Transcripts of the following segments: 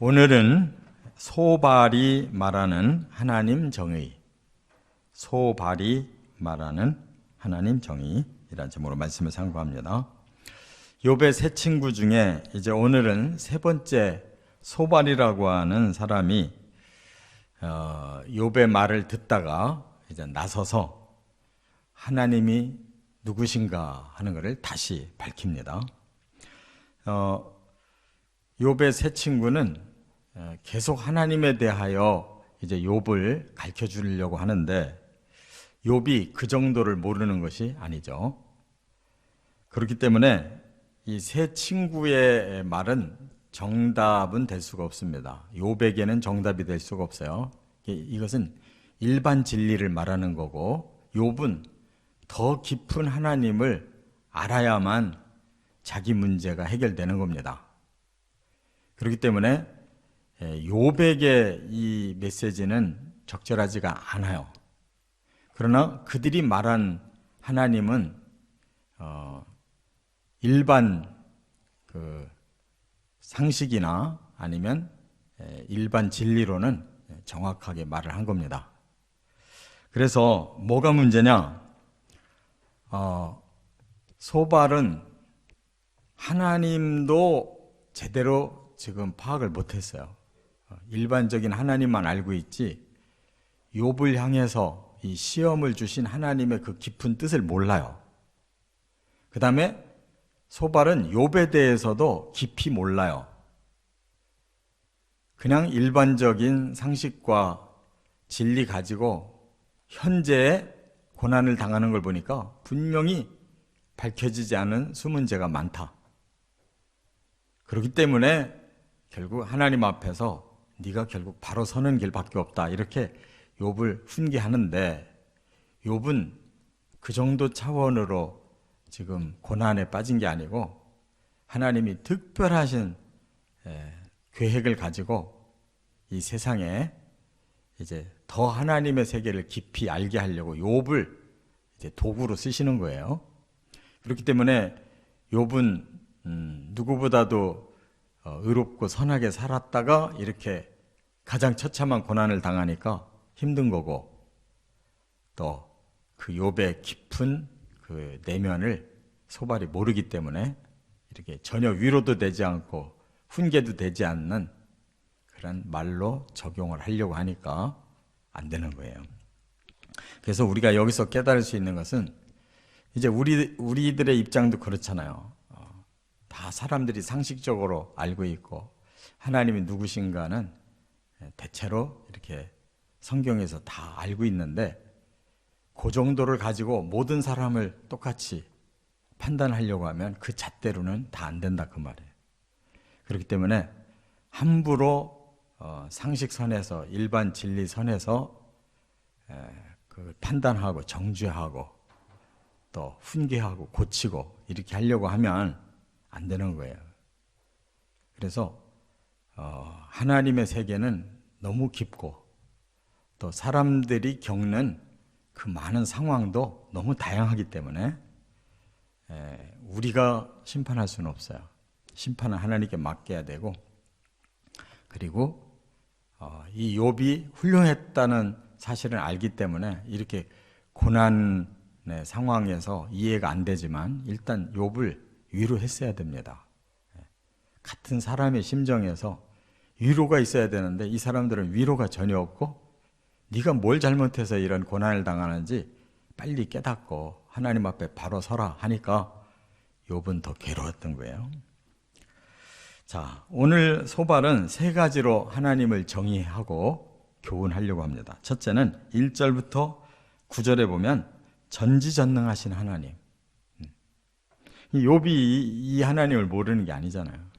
오늘은 소발이 말하는 하나님 정의, 소발이 말하는 하나님 정의이라는 제목으로 말씀을 상고합니다. 욥의 세 친구 중에 이제 오늘은 세 번째 소발이라고 하는 사람이 욥의 말을 듣다가 이제 나서서 하나님이 누구신가 하는 것을 다시 밝힙니다. 욥의 세 친구는 계속 하나님에 대하여 이제 욥을 가르쳐 주려고 하는데 욥이 그 정도를 모르는 것이 아니죠. 그렇기 때문에 이 세 친구의 말은 정답은 될 수가 없습니다. 욥에게는 정답이 될 수가 없어요. 이것은 일반 진리를 말하는 거고 욥은 더 깊은 하나님을 알아야만 자기 문제가 해결되는 겁니다. 그렇기 때문에 욥에게 이 메시지는 적절하지가 않아요. 그러나 그들이 말한 하나님은 일반 그 상식이나 아니면 일반 진리로는 정확하게 말을 한 겁니다. 그래서 뭐가 문제냐? 소발은 하나님도 제대로 지금 파악을 못했어요. 일반적인 하나님만 알고 있지 욥을 향해서 이 시험을 주신 하나님의 그 깊은 뜻을 몰라요. 그 다음에 소발은 욥에 대해서도 깊이 몰라요. 그냥 일반적인 상식과 진리 가지고 현재의 고난을 당하는 걸 보니까 분명히 밝혀지지 않은 숨은 죄가 많다. 그렇기 때문에 결국 하나님 앞에서 네가 결국 바로 서는 길밖에 없다, 이렇게 욥을 훈계하는데 욥은 그 정도 차원으로 지금 고난에 빠진 게 아니고 하나님이 특별하신 계획을 가지고 이 세상에 이제 더 하나님의 세계를 깊이 알게 하려고 욥을 이제 도구로 쓰시는 거예요. 그렇기 때문에 욥은 누구보다도 의롭고 선하게 살았다가 이렇게 가장 처참한 고난을 당하니까 힘든 거고, 또 그 욥의 깊은 그 내면을 소발이 모르기 때문에 이렇게 전혀 위로도 되지 않고 훈계도 되지 않는 그런 말로 적용을 하려고 하니까 안 되는 거예요. 그래서 우리가 여기서 깨달을 수 있는 것은 이제 우리들의 입장도 그렇잖아요. 다 사람들이 상식적으로 알고 있고 하나님이 누구신가는 대체로 이렇게 성경에서 다 알고 있는데 그 정도를 가지고 모든 사람을 똑같이 판단하려고 하면 그 잣대로는 다 안 된다, 그 말이에요. 그렇기 때문에 함부로 상식선에서 일반 진리선에서 그 판단하고 정죄하고 또 훈계하고 고치고 이렇게 하려고 하면 안 되는 거예요. 그래서 하나님의 세계는 너무 깊고 또 사람들이 겪는 그 많은 상황도 너무 다양하기 때문에 우리가 심판할 수는 없어요. 심판은 하나님께 맡겨야 되고, 그리고 이 욥이 훌륭했다는 사실을 알기 때문에 이렇게 고난의 상황에서 이해가 안 되지만 일단 욥을 위로했어야 됩니다. 같은 사람의 심정에서 위로가 있어야 되는데 이 사람들은 위로가 전혀 없고 네가 뭘 잘못해서 이런 고난을 당하는지 빨리 깨닫고 하나님 앞에 바로 서라 하니까 욥은 더 괴로웠던 거예요. 자, 오늘 소발은 세 가지로 하나님을 정의하고 교훈하려고 합니다. 첫째는 1절부터 9절에 보면 전지전능하신 하나님. 욥이 이 하나님을 모르는 게 아니잖아요.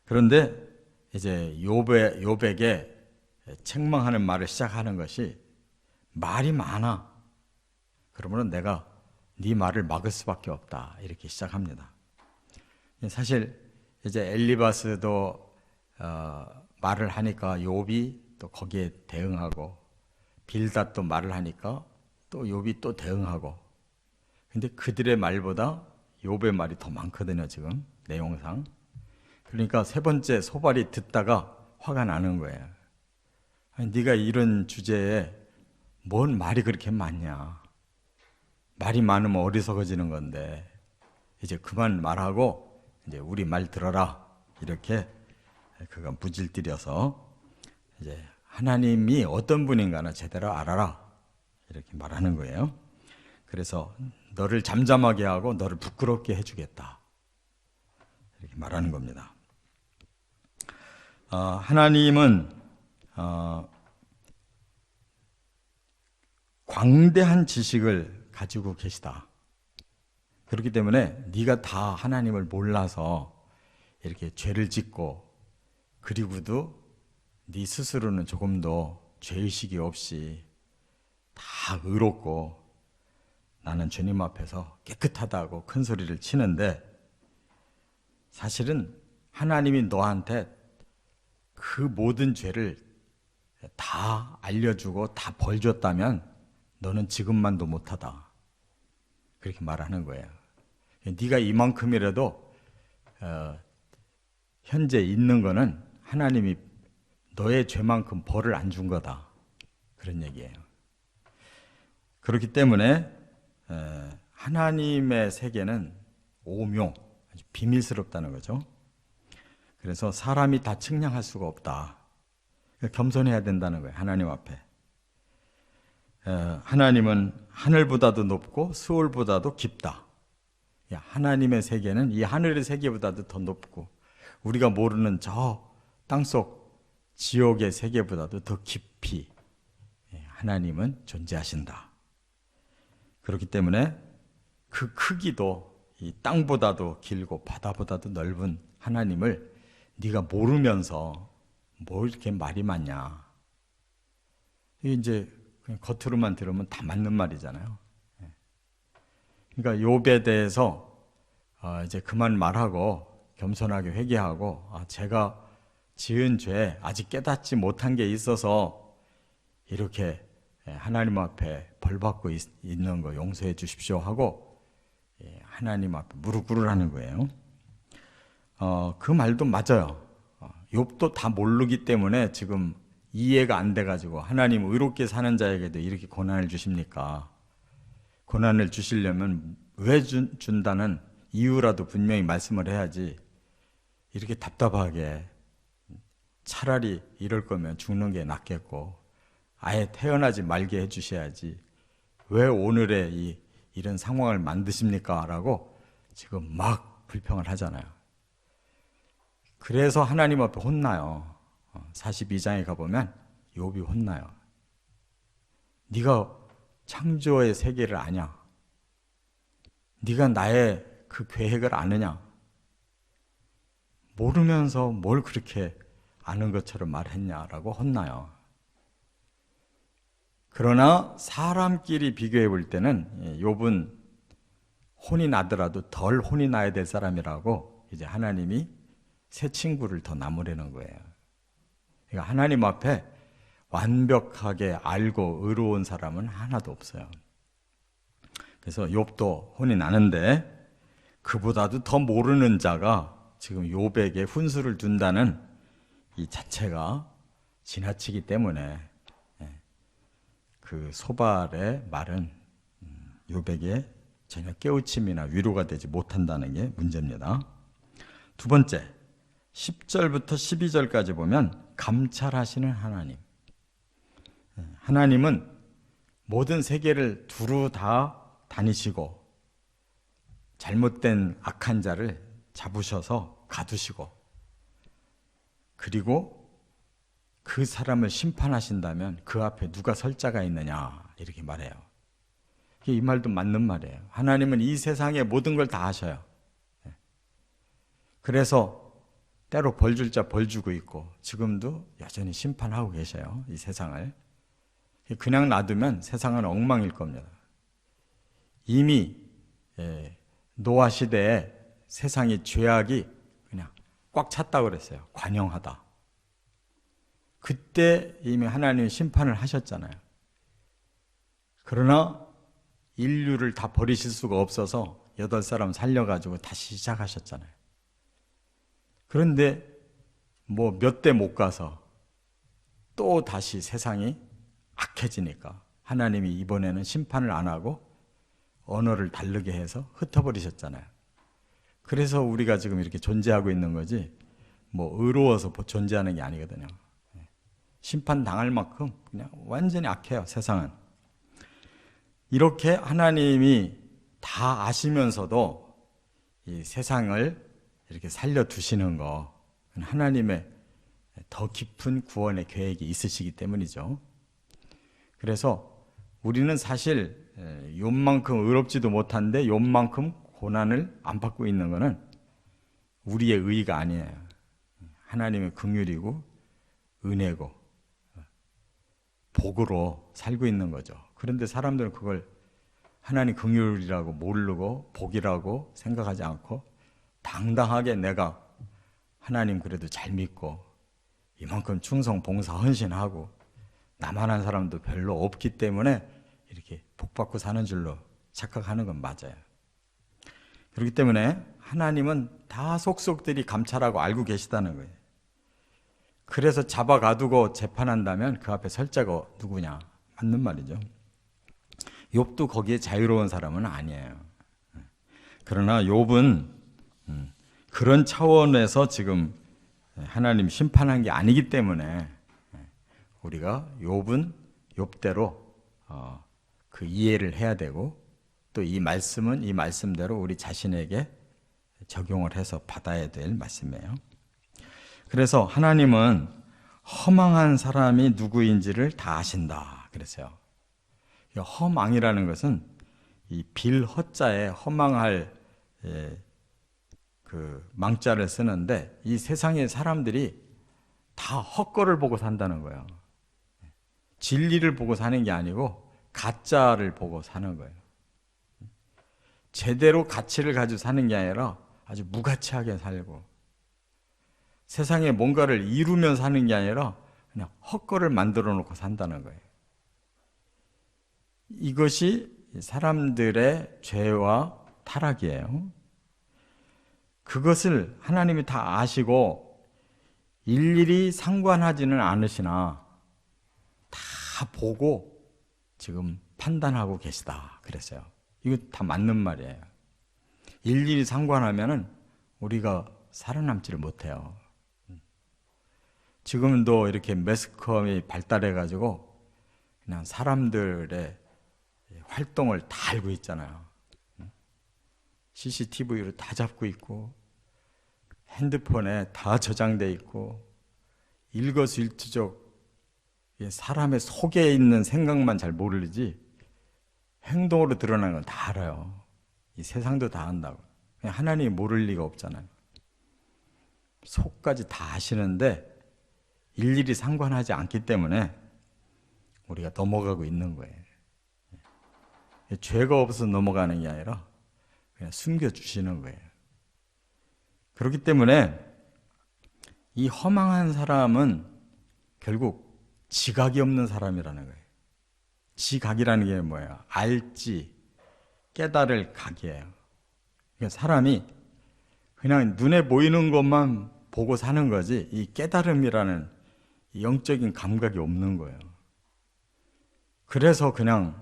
그런데 이제 욥에게 책망하는 말을 시작하는 것이 말이 많아. 그러면 내가 네 말을 막을 수밖에 없다, 이렇게 시작합니다. 사실 이제 엘리바스도 말을 하니까 욥이 또 거기에 대응하고 빌닷도 말을 하니까 또 욥이 또 대응하고, 근데 그들의 말보다 욥의 말이 더 많거든요, 지금 내용상. 그러니까 세 번째 소발이 듣다가 화가 나는 거예요. 아니, 네가 이런 주제에 뭔 말이 그렇게 많냐. 말이 많으면 어리석어지는 건데 이제 그만 말하고 이제 우리 말 들어라. 이렇게 그가 무질들여서 이제 하나님이 어떤 분인가는 제대로 알아라. 이렇게 말하는 거예요. 그래서 너를 잠잠하게 하고 너를 부끄럽게 해주겠다. 이렇게 말하는 겁니다. 하나님은 광대한 지식을 가지고 계시다. 그렇기 때문에 네가 다 하나님을 몰라서 이렇게 죄를 짓고 그리고도 네 스스로는 조금도 죄의식이 없이 다 의롭고 나는 주님 앞에서 깨끗하다고 큰 소리를 치는데 사실은 하나님이 너한테 그 모든 죄를 다 알려주고 다 벌 줬다면 너는 지금만도 못하다. 그렇게 말하는 거예요. 네가 이만큼이라도 현재 있는 거는 하나님이 너의 죄만큼 벌을 안 준 거다. 그런 얘기예요. 그렇기 때문에 하나님의 세계는 오묘, 아주 비밀스럽다는 거죠. 그래서 사람이 다 측량할 수가 없다. 겸손해야 된다는 거예요. 하나님 앞에. 하나님은 하늘보다도 높고 수월보다도 깊다. 하나님의 세계는 이 하늘의 세계보다도 더 높고 우리가 모르는 저 땅속 지옥의 세계보다도 더 깊이 하나님은 존재하신다. 그렇기 때문에 그 크기도 이 땅보다도 길고 바다보다도 넓은 하나님을 네가 모르면서 뭐 이렇게 말이 많냐. 이게 이제 그냥 겉으로만 들으면 다 맞는 말이잖아요. 그러니까 욥에 대해서 이제 그만 말하고 겸손하게 회개하고 제가 지은 죄 아직 깨닫지 못한 게 있어서 이렇게 하나님 앞에 벌 받고 있는 거 용서해 주십시오 하고 하나님 앞에 무릎 꿇으라는 거예요. 그 말도 맞아요. 욥도 다 모르기 때문에 지금 이해가 안 돼가지고 하나님 의롭게 사는 자에게도 이렇게 고난을 주십니까? 고난을 주시려면 왜 준다는 이유라도 분명히 말씀을 해야지 이렇게 답답하게 차라리 이럴 거면 죽는 게 낫겠고 아예 태어나지 말게 해주셔야지 왜 오늘의 이런 상황을 만드십니까? 라고 지금 막 불평을 하잖아요. 그래서 하나님 앞에 혼나요. 42장에 가보면 욥이 혼나요. 네가 창조의 세계를 아냐? 네가 나의 그 계획을 아느냐? 모르면서 뭘 그렇게 아는 것처럼 말했냐라고 혼나요. 그러나 사람끼리 비교해 볼 때는 욥은 혼이 나더라도 덜 혼이 나야 될 사람이라고 이제 하나님이 새 친구를 더 남으려는 거예요. 그러니까 하나님 앞에 완벽하게 알고 의로운 사람은 하나도 없어요. 그래서 욥도 혼이 나는데 그보다도 더 모르는 자가 지금 욥에게 훈수를 둔다는 이 자체가 지나치기 때문에 그 소발의 말은 욥에게 전혀 깨우침이나 위로가 되지 못한다는 게 문제입니다. 두 번째, 10절부터 12절까지 보면 감찰하시는 하나님. 하나님은 모든 세계를 두루 다 다니시고 잘못된 악한 자를 잡으셔서 가두시고 그리고 그 사람을 심판하신다면 그 앞에 누가 설 자가 있느냐 이렇게 말해요. 이 말도 맞는 말이에요. 하나님은 이 세상의 모든 걸 다 아셔요. 그래서 때로 벌 줄 자 벌 주고 있고 지금도 여전히 심판하고 계셔요. 이 세상을. 그냥 놔두면 세상은 엉망일 겁니다. 이미 노아 시대에 세상의 죄악이 그냥 꽉 찼다고 그랬어요. 관영하다. 그때 이미 하나님이 심판을 하셨잖아요. 그러나 인류를 다 버리실 수가 없어서 8사람 살려가지고 다시 시작하셨잖아요. 그런데 뭐 몇 대 못 가서 또 다시 세상이 악해지니까 하나님이 이번에는 심판을 안 하고 언어를 다르게 해서 흩어버리셨잖아요. 그래서 우리가 지금 이렇게 존재하고 있는 거지 뭐 의로워서 존재하는 게 아니거든요. 심판 당할 만큼 그냥 완전히 악해요, 세상은. 이렇게 하나님이 다 아시면서도 이 세상을 이렇게 살려두시는 거, 하나님의 더 깊은 구원의 계획이 있으시기 때문이죠. 그래서 우리는 사실 욥만큼 의롭지도 못한데 욥만큼 고난을 안 받고 있는 것은 우리의 의의가 아니에요. 하나님의 긍휼이고 은혜고 복으로 살고 있는 거죠. 그런데 사람들은 그걸 하나님 긍휼이라고 모르고 복이라고 생각하지 않고 당당하게 내가 하나님 그래도 잘 믿고 이만큼 충성, 봉사, 헌신하고 나만한 사람도 별로 없기 때문에 이렇게 복받고 사는 줄로 착각하는 건 맞아요. 그렇기 때문에 하나님은 다 속속들이 감찰하고 알고 계시다는 거예요. 그래서 잡아가두고 재판한다면 그 앞에 설 자가 누구냐? 맞는 말이죠. 욥도 거기에 자유로운 사람은 아니에요. 그러나 욥은 그런 차원에서 지금 하나님 심판한 게 아니기 때문에 우리가 욥은 욥대로 그 이해를 해야 되고 또 이 말씀은 이 말씀대로 우리 자신에게 적용을 해서 받아야 될 말씀이에요. 그래서 하나님은 허망한 사람이 누구인지를 다 아신다 그랬어요. 허망이라는 것은 이 빌허자에 허망할 그 망자를 쓰는데 이 세상의 사람들이 다 헛거를 보고 산다는 거예요. 진리를 보고 사는 게 아니고 가짜를 보고 사는 거예요. 제대로 가치를 가지고 사는 게 아니라 아주 무가치하게 살고 세상에 뭔가를 이루면 사는 게 아니라 그냥 헛거를 만들어 놓고 산다는 거예요. 이것이 사람들의 죄와 타락이에요. 그것을 하나님이 다 아시고 일일이 상관하지는 않으시나 다 보고 지금 판단하고 계시다 그랬어요. 이거 다 맞는 말이에요. 일일이 상관하면은 우리가 살아남지를 못해요. 지금도 이렇게 매스컴이 발달해가지고 그냥 사람들의 활동을 다 알고 있잖아요. CCTV로 다 잡고 있고 핸드폰에 다 저장돼 있고 일거수일투족 사람의 속에 있는 생각만 잘 모르지 행동으로 드러나는 건 다 알아요. 이 세상도 다 안다고. 하나님이 모를 리가 없잖아요. 속까지 다 아시는데 일일이 상관하지 않기 때문에 우리가 넘어가고 있는 거예요. 죄가 없어서 넘어가는 게 아니라 그냥 숨겨주시는 거예요. 그렇기 때문에 이 허망한 사람은 결국 지각이 없는 사람이라는 거예요. 지각이라는 게 뭐예요? 알지, 깨달을 각이에요. 그러니까 사람이 그냥 눈에 보이는 것만 보고 사는 거지 이 깨달음이라는 영적인 감각이 없는 거예요. 그래서 그냥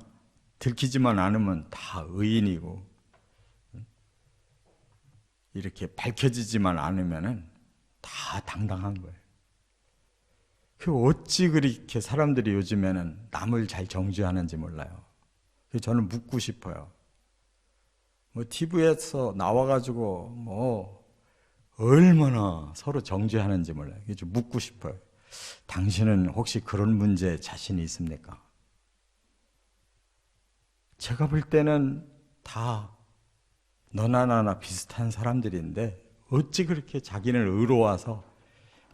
들키지만 않으면 다 의인이고 이렇게 밝혀지지만 않으면 다 당당한 거예요. 그 어찌 그렇게 사람들이 요즘에는 남을 잘 정죄하는지 몰라요. 저는 묻고 싶어요. 뭐 TV에서 나와가지고 뭐 얼마나 서로 정죄하는지 몰라요. 좀 묻고 싶어요. 당신은 혹시 그런 문제에 자신이 있습니까? 제가 볼 때는 다 너나 나나 비슷한 사람들인데 어찌 그렇게 자기는 의로워서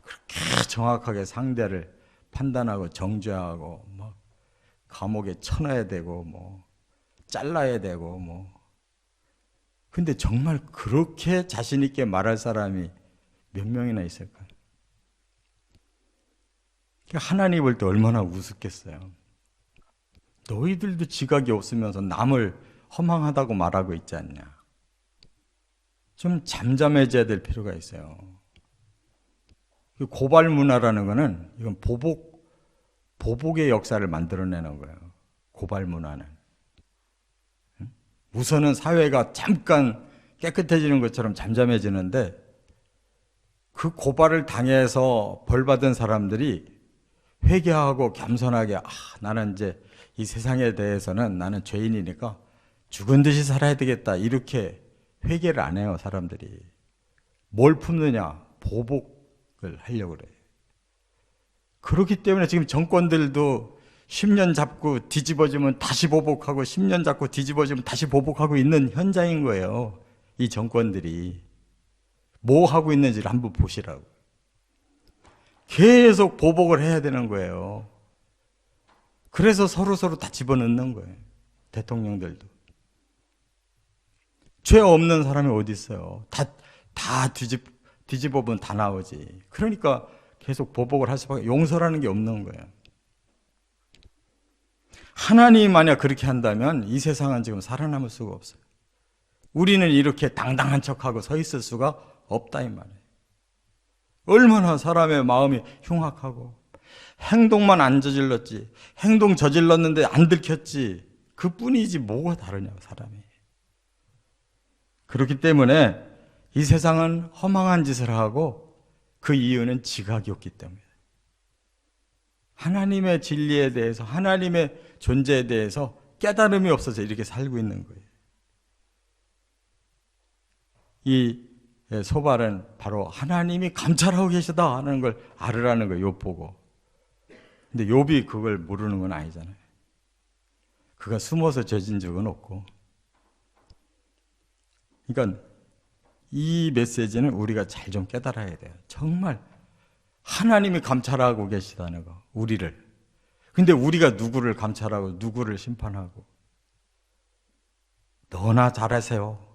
그렇게 정확하게 상대를 판단하고 정죄하고 뭐 감옥에 쳐넣어야 되고 뭐 잘라야 되고 뭐 근데 정말 그렇게 자신 있게 말할 사람이 몇 명이나 있을까요? 하나님 볼 때 얼마나 우습겠어요. 너희들도 지각이 없으면서 남을 허망하다고 말하고 있지 않냐. 좀 잠잠해져야 될 필요가 있어요. 고발 문화라는 거는 이건 보복의 역사를 만들어내는 거예요. 고발 문화는. 우선은 사회가 잠깐 깨끗해지는 것처럼 잠잠해지는데 그 고발을 당해서 벌받은 사람들이 회개하고 겸손하게 나는 이제 이 세상에 대해서는 나는 죄인이니까 죽은 듯이 살아야 되겠다 이렇게 회개를 안 해요. 사람들이. 뭘 품느냐? 보복을 하려고 그래요. 그렇기 때문에 지금 정권들도 10년 잡고 뒤집어지면 다시 보복하고 10년 잡고 뒤집어지면 다시 보복하고 있는 현장인 거예요. 이 정권들이 뭐 하고 있는지를 한번 보시라고. 계속 보복을 해야 되는 거예요. 그래서 서로 다 집어넣는 거예요. 대통령들도. 죄 없는 사람이 어디 있어요. 다 뒤집어보면 다 나오지. 그러니까 계속 보복을 할 수밖에, 용서라는 게 없는 거예요. 하나님이 만약 그렇게 한다면 이 세상은 지금 살아남을 수가 없어요. 우리는 이렇게 당당한 척하고 서 있을 수가 없다 이 말이에요. 얼마나 사람의 마음이 흉악하고 행동만 안 저질렀지, 행동 저질렀는데 안 들켰지, 그뿐이지 뭐가 다르냐고 사람이. 그렇기 때문에 이 세상은 허망한 짓을 하고 그 이유는 지각이 없기 때문에 하나님의 진리에 대해서, 하나님의 존재에 대해서 깨달음이 없어서 이렇게 살고 있는 거예요. 이 소발은 바로 하나님이 감찰하고 계시다 하는 걸 알으라는 거예요. 욥 보고. 근데 욥이 그걸 모르는 건 아니잖아요. 그가 숨어서 죄진 적은 없고. 그러니까 이 메시지는 우리가 잘 좀 깨달아야 돼요. 정말 하나님이 감찰하고 계시다는 거, 우리를. 근데 우리가 누구를 감찰하고 누구를 심판하고. 너나 잘하세요.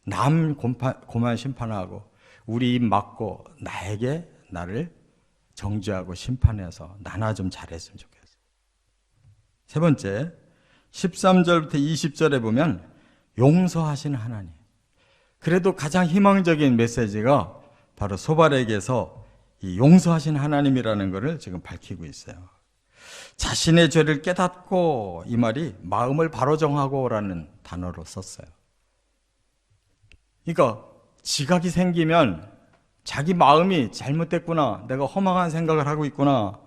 남 고만 심판하고 우리 입 막고 나를 정죄하고 심판해서 나나 좀 잘했으면 좋겠어요. 세 번째, 13절부터 20절에 보면 용서하시는 하나님. 그래도 가장 희망적인 메시지가 바로 소발에게서 이 용서하신 하나님이라는 것을 지금 밝히고 있어요. 자신의 죄를 깨닫고, 이 말이 마음을 바로 정하고라는 단어로 썼어요. 그러니까 지각이 생기면 자기 마음이 잘못됐구나, 내가 허망한 생각을 하고 있구나,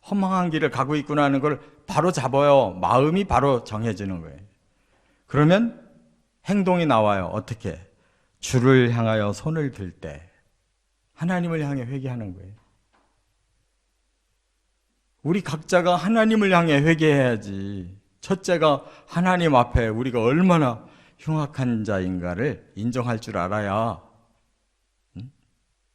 허망한 길을 가고 있구나 하는 걸 바로 잡아요. 마음이 바로 정해지는 거예요. 그러면 행동이 나와요. 어떻게? 주를 향하여 손을 들 때 하나님을 향해 회개하는 거예요. 우리 각자가 하나님을 향해 회개해야지. 첫째가 하나님 앞에 우리가 얼마나 흉악한 자인가를 인정할 줄 알아야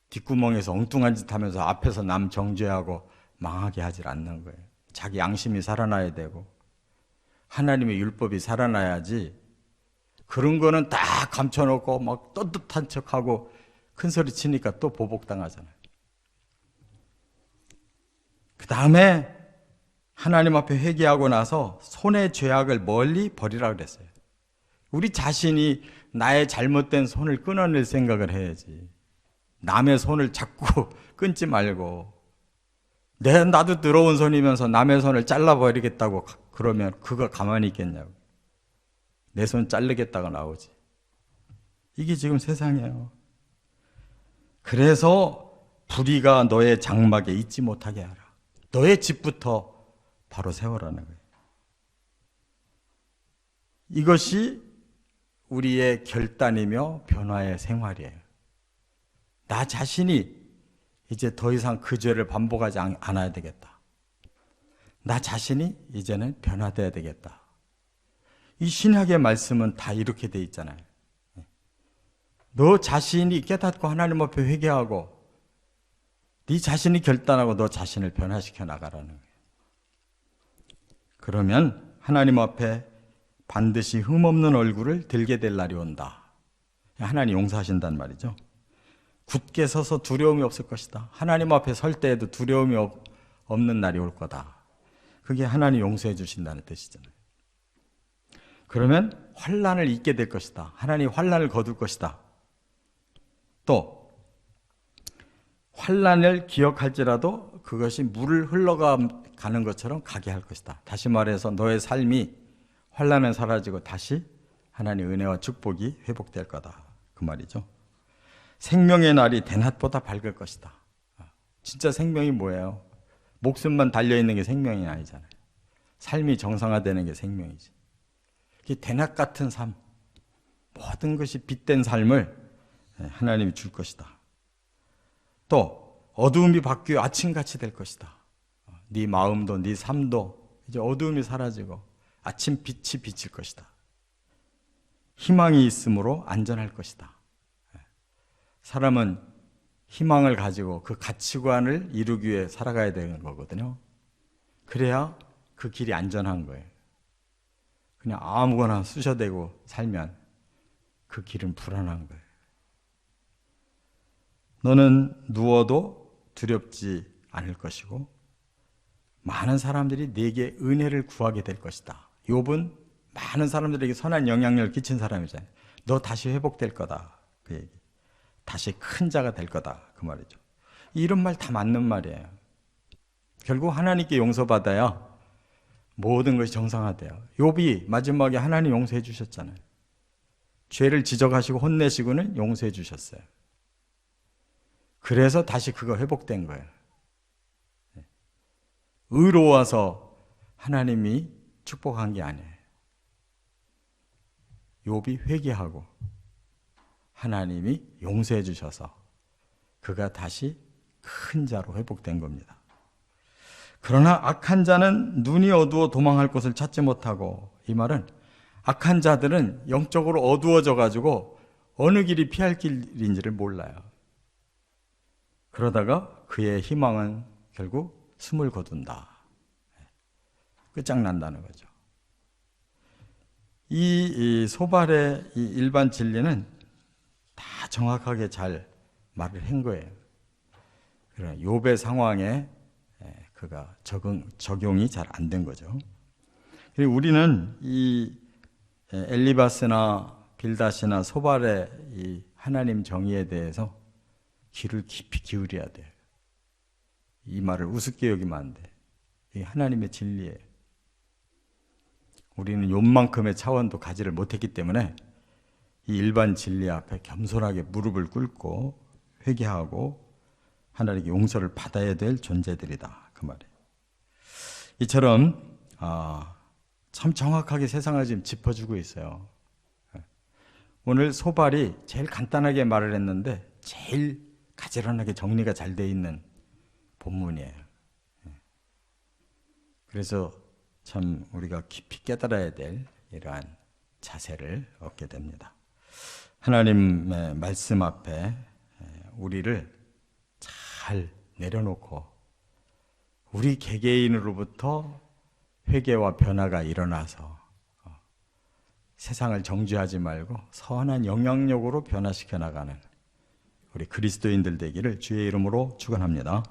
뒷구멍에서 엉뚱한 짓 하면서 앞에서 남 정죄하고 망하게 하질 않는 거예요. 자기 양심이 살아나야 되고 하나님의 율법이 살아나야지. 그런 거는 다 감춰놓고 막 떳떳한 척하고 큰 소리 치니까 또 보복당하잖아요. 그 다음에 하나님 앞에 회개하고 나서 손의 죄악을 멀리 버리라 그랬어요. 우리 자신이 나의 잘못된 손을 끊어낼 생각을 해야지. 남의 손을 자꾸 끊지 말고, 나도 더러운 손이면서 남의 손을 잘라버리겠다고 그러면 그거 가만히 있겠냐고. 내 손 자르겠다고 나오지. 이게 지금 세상이에요. 그래서 불의가 너의 장막에 있지 못하게 하라. 너의 집부터 바로 세워라는 거예요. 이것이 우리의 결단이며 변화의 생활이에요. 나 자신이 이제 더 이상 그 죄를 반복하지 않아야 되겠다. 나 자신이 이제는 변화돼야 되겠다. 이 신약의 말씀은 다 이렇게 돼 있잖아요. 너 자신이 깨닫고 하나님 앞에 회개하고 네 자신이 결단하고 너 자신을 변화시켜 나가라는 거예요. 그러면 하나님 앞에 반드시 흠없는 얼굴을 들게 될 날이 온다. 하나님 용서하신단 말이죠. 굳게 서서 두려움이 없을 것이다. 하나님 앞에 설 때에도 두려움이 없는 날이 올 거다. 그게 하나님 용서해 주신다는 뜻이잖아요. 그러면 환난을 잊게 될 것이다. 하나님 환난을 거둘 것이다. 또 환난을 기억할지라도 그것이 물을 흘러가는 것처럼 가게 할 것이다. 다시 말해서 너의 삶이 환난은 사라지고 다시 하나님의 은혜와 축복이 회복될 거다. 그 말이죠. 생명의 날이 대낮보다 밝을 것이다. 진짜 생명이 뭐예요? 목숨만 달려있는 게 생명이 아니잖아요. 삶이 정상화되는 게 생명이지. 대낮 같은 삶, 모든 것이 빛된 삶을 하나님이 줄 것이다. 또 어두움이 바뀌어 아침같이 될 것이다. 네 마음도 네 삶도 이제 어두움이 사라지고 아침 빛이 비칠 것이다. 희망이 있으므로 안전할 것이다. 사람은 희망을 가지고 그 가치관을 이루기 위해 살아가야 되는 거거든요. 그래야 그 길이 안전한 거예요. 그냥 아무거나 쑤셔대고 살면 그 길은 불안한 거예요. 너는 누워도 두렵지 않을 것이고 많은 사람들이 네게 은혜를 구하게 될 것이다. 욥은 많은 사람들에게 선한 영향력을 끼친 사람이잖아요. 너 다시 회복될 거다. 그 얘기. 다시 큰 자가 될 거다. 그 말이죠. 이런 말 다 맞는 말이에요. 결국 하나님께 용서받아야 모든 것이 정상화돼요. 욥이 마지막에 하나님 용서해 주셨잖아요. 죄를 지적하시고 혼내시고는 용서해 주셨어요. 그래서 다시 그거 회복된 거예요. 의로워서 하나님이 축복한 게 아니에요. 욥이 회개하고 하나님이 용서해 주셔서 그가 다시 큰 자로 회복된 겁니다. 그러나 악한 자는 눈이 어두워 도망할 곳을 찾지 못하고, 이 말은 악한 자들은 영적으로 어두워져 가지고 어느 길이 피할 길인지를 몰라요. 그러다가 그의 희망은 결국 숨을 거둔다. 끝장난다는 거죠. 이 소발의 이 일반 진리는 다 정확하게 잘 말을 한 거예요. 그러나 욥의 상황에 그가 적용이 잘 안 된 거죠. 그리고 우리는 이 엘리바스나 빌닷이나 소발의 이 하나님 정의에 대해서 귀를 깊이 기울여야 돼요. 이 말을 우습게 여기면 안 돼. 이게 하나님의 진리예요. 우리는 욥만큼의 차원도 가지를 못했기 때문에 이 일반 진리 앞에 겸손하게 무릎을 꿇고 회개하고 하나님께 용서를 받아야 될 존재들이다. 그 말이에요. 이처럼 참 정확하게 세상을 지금 짚어주고 있어요. 오늘 소발이 제일 간단하게 말을 했는데 제일 가지런하게 정리가 잘 돼 있는 본문이에요. 그래서 참 우리가 깊이 깨달아야 될 이러한 자세를 얻게 됩니다. 하나님의 말씀 앞에 우리를 잘 내려놓고 우리 개개인으로부터 회개와 변화가 일어나서 세상을 정죄하지 말고 선한 영향력으로 변화시켜 나가는 우리 그리스도인들 되기를 주의 이름으로 축원합니다.